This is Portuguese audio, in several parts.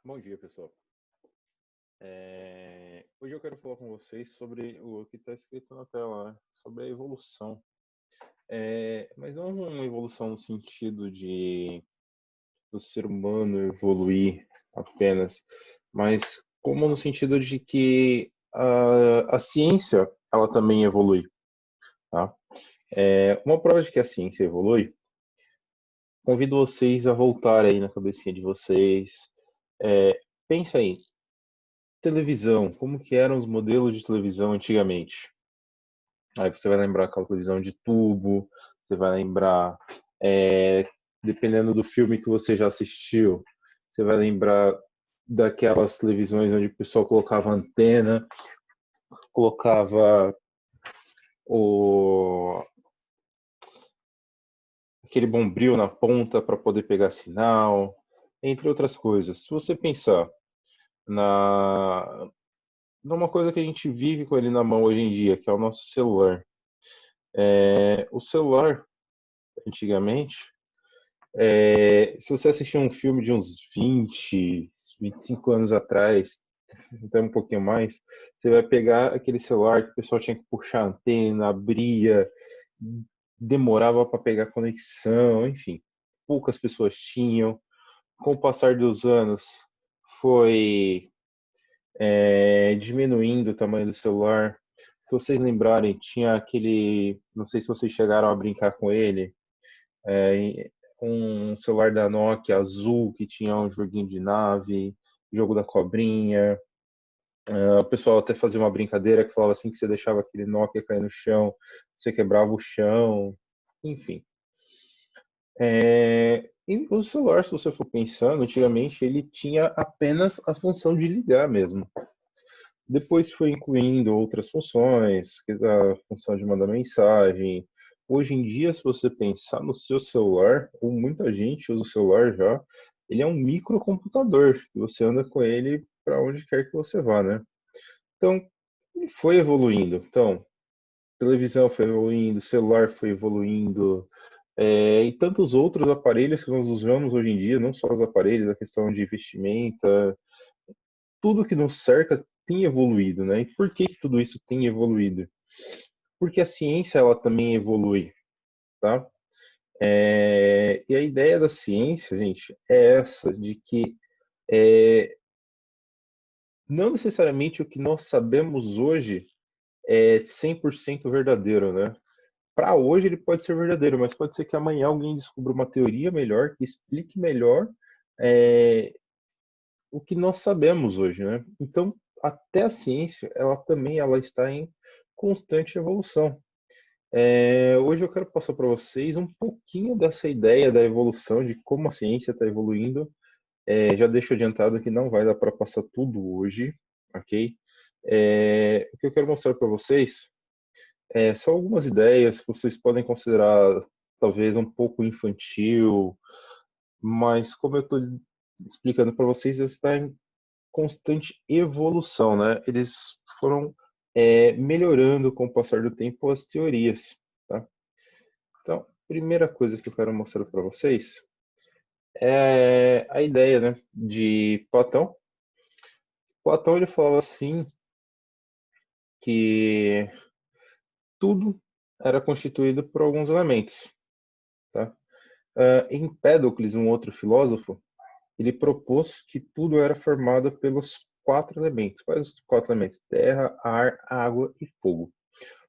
Bom dia, pessoal. Hoje eu quero falar com vocês sobre o que está escrito na tela, né? Sobre a evolução. Mas não uma evolução no sentido de do ser humano evoluir apenas, mas como no sentido de que a ciência ela também evolui, tá? Uma prova de que a ciência evolui, convido vocês a voltar aí na cabecinha de vocês. Pensa aí, televisão, como que eram os modelos de televisão antigamente? Aí você vai lembrar aquela televisão de tubo, você vai lembrar, é, dependendo do filme que você já assistiu, você vai lembrar daquelas televisões onde o pessoal colocava antena, colocava o, aquele bombril na ponta para poder pegar sinal, entre outras coisas. Se você pensar na numa coisa que a gente vive com ele na mão hoje em dia, que é o nosso celular. O celular, antigamente, se você assistir um filme de uns 25 anos atrás, até um pouquinho mais, você vai pegar aquele celular que o pessoal tinha que puxar a antena, abria, demorava para pegar conexão, enfim, poucas pessoas tinham. Com o passar dos anos, foi diminuindo o tamanho do celular. Se vocês lembrarem, tinha aquele, não sei se vocês chegaram a brincar com ele, um celular da Nokia azul que tinha um joguinho de nave, jogo da cobrinha. O pessoal até fazia uma brincadeira que falava assim que você deixava aquele Nokia cair no chão, você quebrava o chão, enfim. E o celular, se você for pensando, antigamente ele tinha apenas a função de ligar mesmo. Depois foi incluindo outras funções, a função de mandar mensagem. Hoje em dia, se você pensar no seu celular, ou muita gente usa o celular já, ele é um microcomputador, que você anda com ele para onde quer que você vá, né? Então, ele foi evoluindo. Então, televisão foi evoluindo, celular foi evoluindo, e tantos outros aparelhos que nós usamos hoje em dia, não só os aparelhos, a questão de vestimenta, tudo que nos cerca tem evoluído, né? E por que que tudo isso tem evoluído? Porque a ciência ela também evolui, tá? E a ideia da ciência, gente, é essa, de que é, não necessariamente o que nós sabemos hoje é 100% verdadeiro, né? Para hoje ele pode ser verdadeiro, mas pode ser que amanhã alguém descubra uma teoria melhor, que explique melhor é, o que nós sabemos hoje, né? Então, até a ciência, ela também ela está em constante evolução. Hoje eu quero passar para vocês um pouquinho dessa ideia da evolução, de como a ciência está evoluindo. Já deixo adiantado que não vai dar para passar tudo hoje, ok? O que eu quero mostrar para vocês são algumas ideias que vocês podem considerar talvez um pouco infantil, mas como eu estou explicando para vocês, está em constante evolução, né? Eles foram melhorando com o passar do tempo as teorias, tá? Então, primeira coisa que eu quero mostrar para vocês é a ideia, né, de Platão. Platão ele falava assim que tudo era constituído por alguns elementos, tá? Empédocles, um outro filósofo, ele propôs que tudo era formado pelos quatro elementos. Quais os quatro elementos? Terra, ar, água e fogo.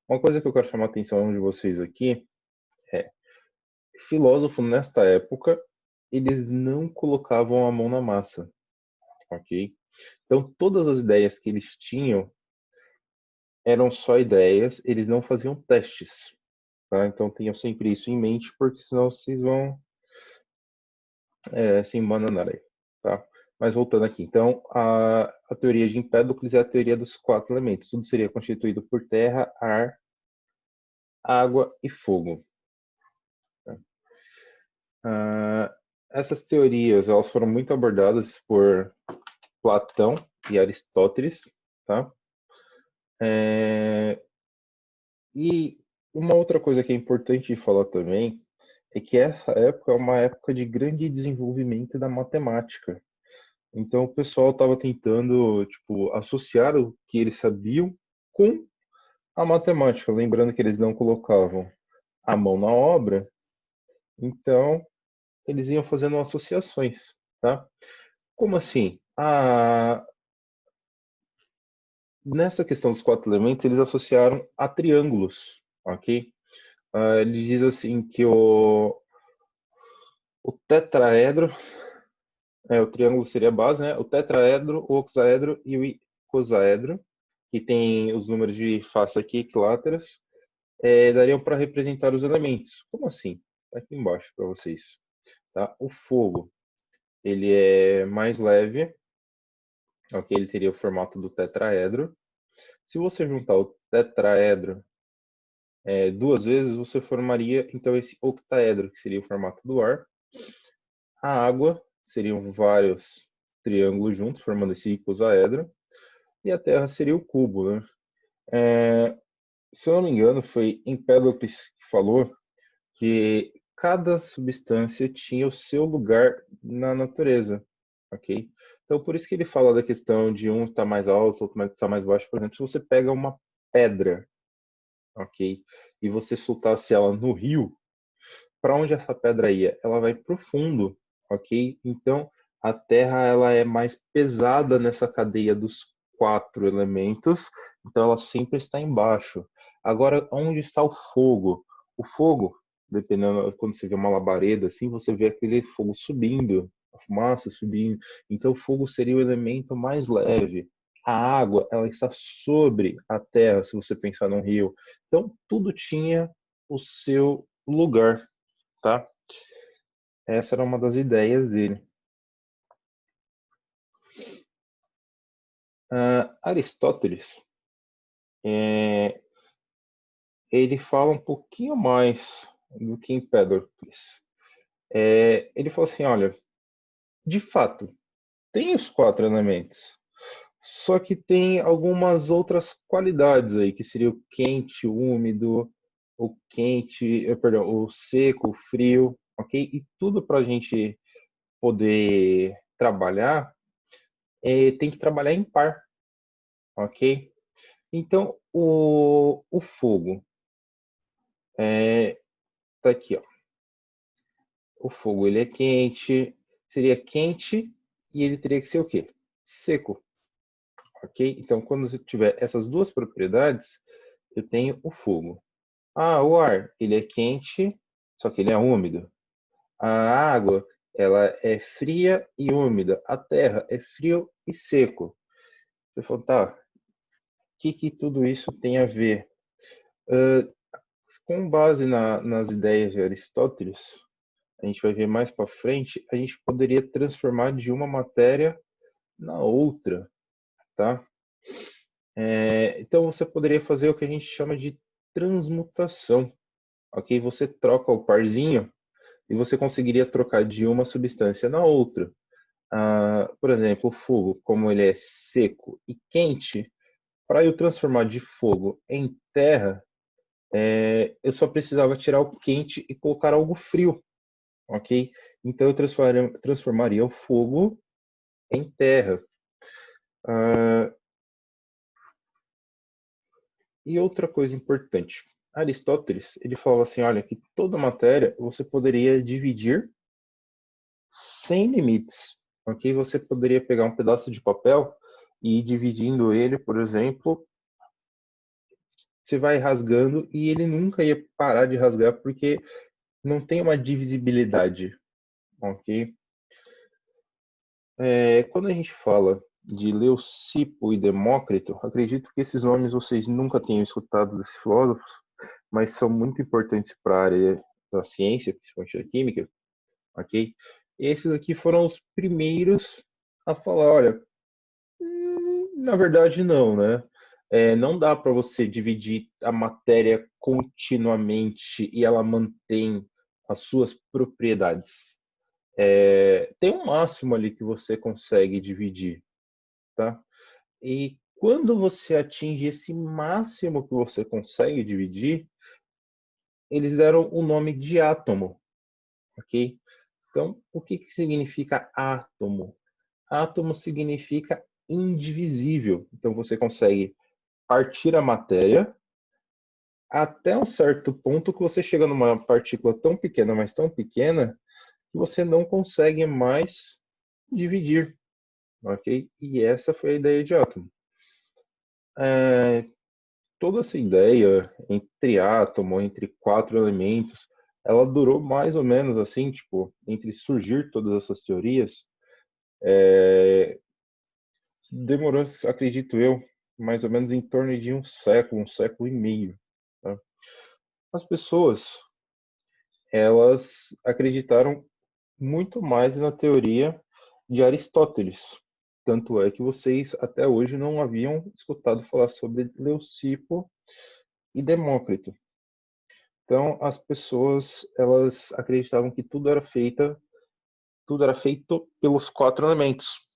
Uma coisa que eu quero chamar a atenção de vocês aqui é, filósofo nesta época, eles não colocavam a mão na massa, ok? Então, todas as ideias que eles tinham eram só ideias, eles não faziam testes, tá? Então, tenham sempre isso em mente, porque senão vocês vão se embananar aí, tá? Mas voltando aqui, então, a teoria de Empédocles é a teoria dos quatro elementos. Tudo seria constituído por terra, ar, água e fogo. Tá? Essas teorias, elas foram muito abordadas por Platão e Aristóteles, tá? E uma outra coisa que é importante falar também é que essa época é uma época de grande desenvolvimento da matemática. Então o pessoal estava tentando, tipo, associar o que eles sabiam com a matemática, lembrando que eles não colocavam a mão na obra, então eles iam fazendo associações, tá? Como assim? Nessa questão dos quatro elementos, eles associaram a triângulos, ok? Ele diz assim que o tetraedro, o triângulo seria a base, né? O tetraedro, o oxaedro e o icosaedro, que tem os números de face aqui, equiláteras, dariam para representar os elementos. Como assim? Tá aqui embaixo para vocês. Tá? O fogo, ele é mais leve, ok? Ele teria o formato do tetraedro. Se você juntar o tetraedro duas vezes, você formaria então esse octaedro, que seria o formato do ar. A água seriam vários triângulos juntos, formando esse icosaedro. E a Terra seria o cubo, né? Se eu não me engano, foi Empédocles que falou que cada substância tinha o seu lugar na natureza, ok? Então, por isso que ele fala da questão de um estar mais alto, outro estar mais baixo. Por exemplo, se você pega uma pedra, ok? E você soltasse ela no rio, para onde essa pedra ia? Ela vai para o fundo, ok? Então, a Terra ela é mais pesada nessa cadeia dos quatro elementos, então ela sempre está embaixo. Agora, onde está o fogo? O fogo, dependendo, quando você vê uma labareda assim, você vê aquele fogo subindo, a fumaça subindo. Então, o fogo seria o elemento mais leve. A água, ela está sobre a terra, se você pensar num rio. Então, tudo tinha o seu lugar, tá? Essa era uma das ideias dele. Aristóteles, é, ele fala um pouquinho mais do que Empédocles. Ele falou assim, olha, de fato, tem os quatro elementos, só que tem algumas outras qualidades aí, que seria o quente, o úmido, o seco, o frio, ok? E tudo para a gente poder trabalhar, tem que trabalhar em par, ok? Então, o fogo tá aqui, ó. O fogo ele é quente, seria quente e ele teria que ser o quê? Seco, ok? Então, quando eu tiver essas duas propriedades, eu tenho o fogo. O ar, ele é quente, só que ele é úmido. A água, ela é fria e úmida. A terra é frio e seco. Você falou, tá, o que tudo isso tem a ver? Com base nas ideias de Aristóteles, a gente vai ver mais para frente, a gente poderia transformar de uma matéria na outra, tá? Então você poderia fazer o que a gente chama de transmutação, ok? Você troca o parzinho e você conseguiria trocar de uma substância na outra. Por exemplo, o fogo, como ele é seco e quente, para eu transformar de fogo em terra, eu só precisava tirar o quente e colocar algo frio, ok? Então eu transformaria o fogo em terra. Ah, e outra coisa importante, Aristóteles ele falava assim, olha, que toda matéria você poderia dividir sem limites, ok? Você poderia pegar um pedaço de papel e ir dividindo ele, por exemplo, você vai rasgando e ele nunca ia parar de rasgar porque não tem uma divisibilidade, ok? Quando a gente fala de Leucipo e Demócrito, acredito que esses nomes vocês nunca tenham escutado desses filósofos, mas são muito importantes para a área da ciência, principalmente da química, ok? Esses aqui foram os primeiros a falar, olha, na verdade não, né? Não dá para você dividir a matéria continuamente e ela mantém as suas propriedades. Tem um máximo ali que você consegue dividir, tá? E quando você atinge esse máximo que você consegue dividir, eles deram o nome de átomo, ok? Então, o que significa átomo? Átomo significa indivisível. Então você consegue partir a matéria até um certo ponto que você chega numa partícula tão pequena, mas tão pequena, que você não consegue mais dividir, ok? E essa foi a ideia de átomo. Toda essa ideia entre átomo, entre quatro elementos, ela durou mais ou menos assim, tipo, entre surgir todas essas teorias, demorou, acredito eu, mais ou menos em torno de um século e meio. Tá? As pessoas, elas acreditaram muito mais na teoria de Aristóteles. Tanto é que vocês até hoje não haviam escutado falar sobre Leucipo e Demócrito. Então, as pessoas, elas acreditavam que tudo era feito pelos quatro elementos.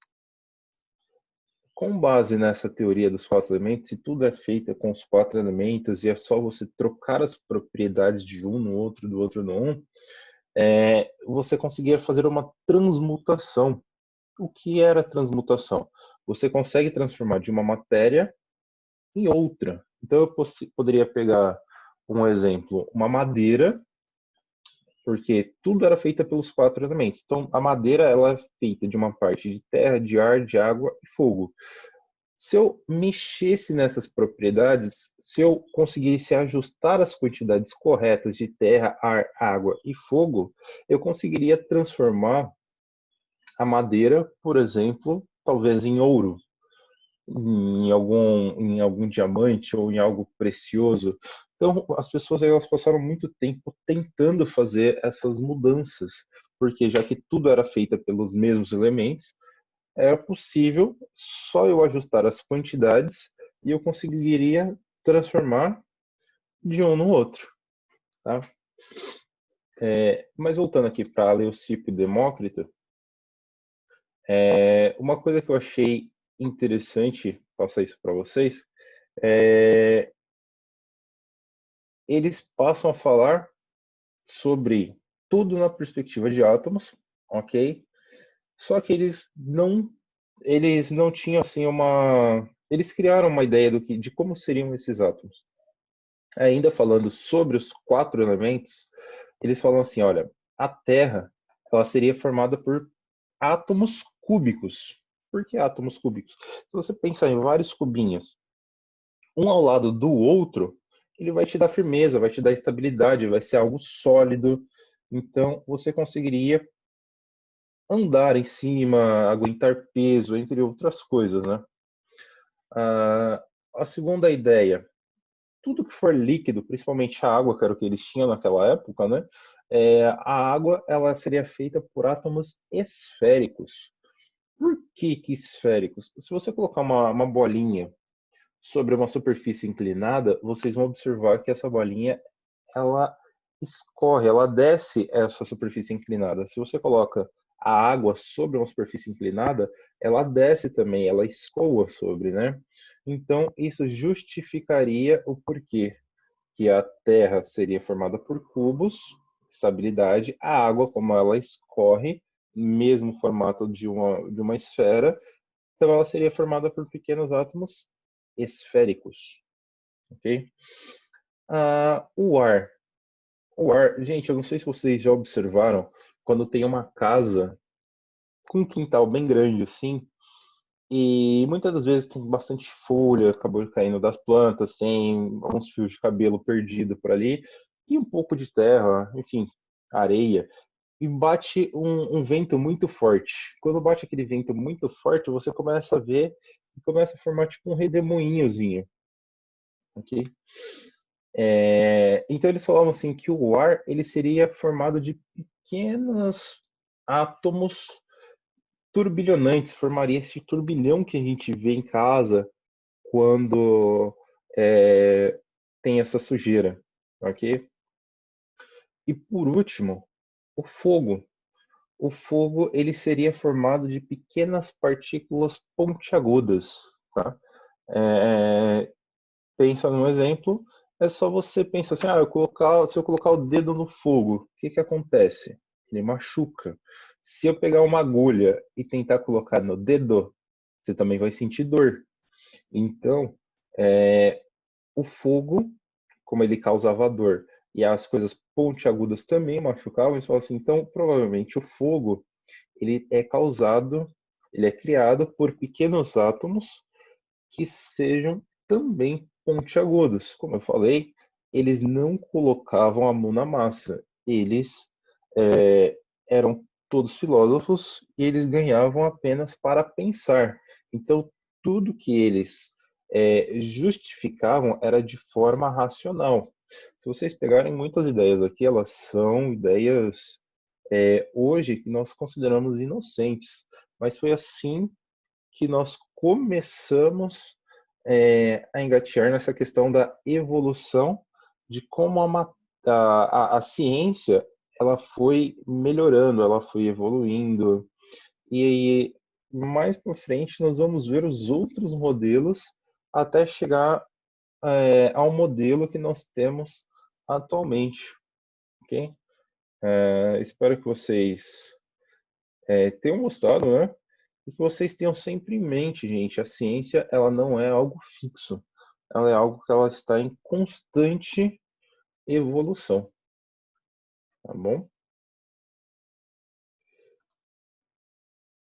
Com base nessa teoria dos quatro elementos, se tudo é feito com os quatro elementos e é só você trocar as propriedades de um no outro, do outro no um, você conseguia fazer uma transmutação. O que era transmutação? Você consegue transformar de uma matéria em outra. Então, eu poderia pegar um exemplo, uma madeira, porque tudo era feito pelos quatro elementos. Então, a madeira ela é feita de uma parte de terra, de ar, de água e fogo. Se eu mexesse nessas propriedades, se eu conseguisse ajustar as quantidades corretas de terra, ar, água e fogo, eu conseguiria transformar a madeira, por exemplo, talvez em ouro, em algum diamante ou em algo precioso. Então, as pessoas elas passaram muito tempo tentando fazer essas mudanças, porque já que tudo era feito pelos mesmos elementos, era possível só eu ajustar as quantidades e eu conseguiria transformar de um no outro. Tá? Mas voltando aqui para Leucipo e Demócrito, uma coisa que eu achei interessante passar isso para vocês, é, eles passam a falar sobre tudo na perspectiva de átomos, ok? Só que eles não tinham assim eles criaram uma ideia de como seriam esses átomos. Ainda falando sobre os quatro elementos, eles falam assim, olha, a Terra, ela seria formada por átomos cúbicos. Por que átomos cúbicos? Se você pensar em vários cubinhos, um ao lado do outro, ele vai te dar firmeza, vai te dar estabilidade, vai ser algo sólido. Então, você conseguiria andar em cima, aguentar peso, entre outras coisas, né? A segunda ideia, tudo que for líquido, principalmente a água, que era o que eles tinham naquela época, né? A água ela seria feita por átomos esféricos. Por que esféricos? Se você colocar uma bolinha sobre uma superfície inclinada, vocês vão observar que essa bolinha ela escorre, ela desce essa superfície inclinada. Se você coloca a água sobre uma superfície inclinada, ela desce também, ela escoa sobre, né? Então, isso justificaria o porquê que a Terra seria formada por cubos, estabilidade, a água, como ela escorre, mesmo formato de uma esfera, então ela seria formada por pequenos átomos esféricos, ok? O ar. O ar, gente, eu não sei se vocês já observaram, quando tem uma casa com um quintal bem grande assim, e muitas das vezes tem bastante folha, acabou caindo das plantas, tem alguns fios de cabelo perdido por ali, e um pouco de terra, enfim, areia, e bate um vento muito forte. Quando bate aquele vento muito forte, você começa a ver e começa a formar tipo um redemoinhozinho, ok? Então eles falavam assim que o ar ele seria formado de pequenos átomos turbilhonantes, formaria esse turbilhão que a gente vê em casa quando é, tem essa sujeira, ok? E por último, o fogo. O fogo ele seria formado de pequenas partículas pontiagudas, tá? É, pensa num exemplo, é só você pensar assim, se eu colocar o dedo no fogo, o que que acontece? Ele machuca. Se eu pegar uma agulha e tentar colocar no dedo, você também vai sentir dor. Então, o fogo, como ele causava dor, e as coisas pontiagudas também machucavam, eles falam assim, então provavelmente o fogo, ele é criado por pequenos átomos que sejam também pontiagudos. Como eu falei, eles não colocavam a mão na massa, eles eram todos filósofos e eles ganhavam apenas para pensar. Então, tudo que eles justificavam era de forma racional. Se vocês pegarem muitas ideias aqui, elas são ideias hoje que nós consideramos inocentes, mas foi assim que nós começamos a engatear nessa questão da evolução, de como a ciência ela foi melhorando, ela foi evoluindo, e mais para frente nós vamos ver os outros modelos até chegar ao modelo que nós temos atualmente, ok? Espero que vocês tenham gostado, né? E que vocês tenham sempre em mente, gente, a ciência ela não é algo fixo, ela é algo que ela está em constante evolução, tá bom?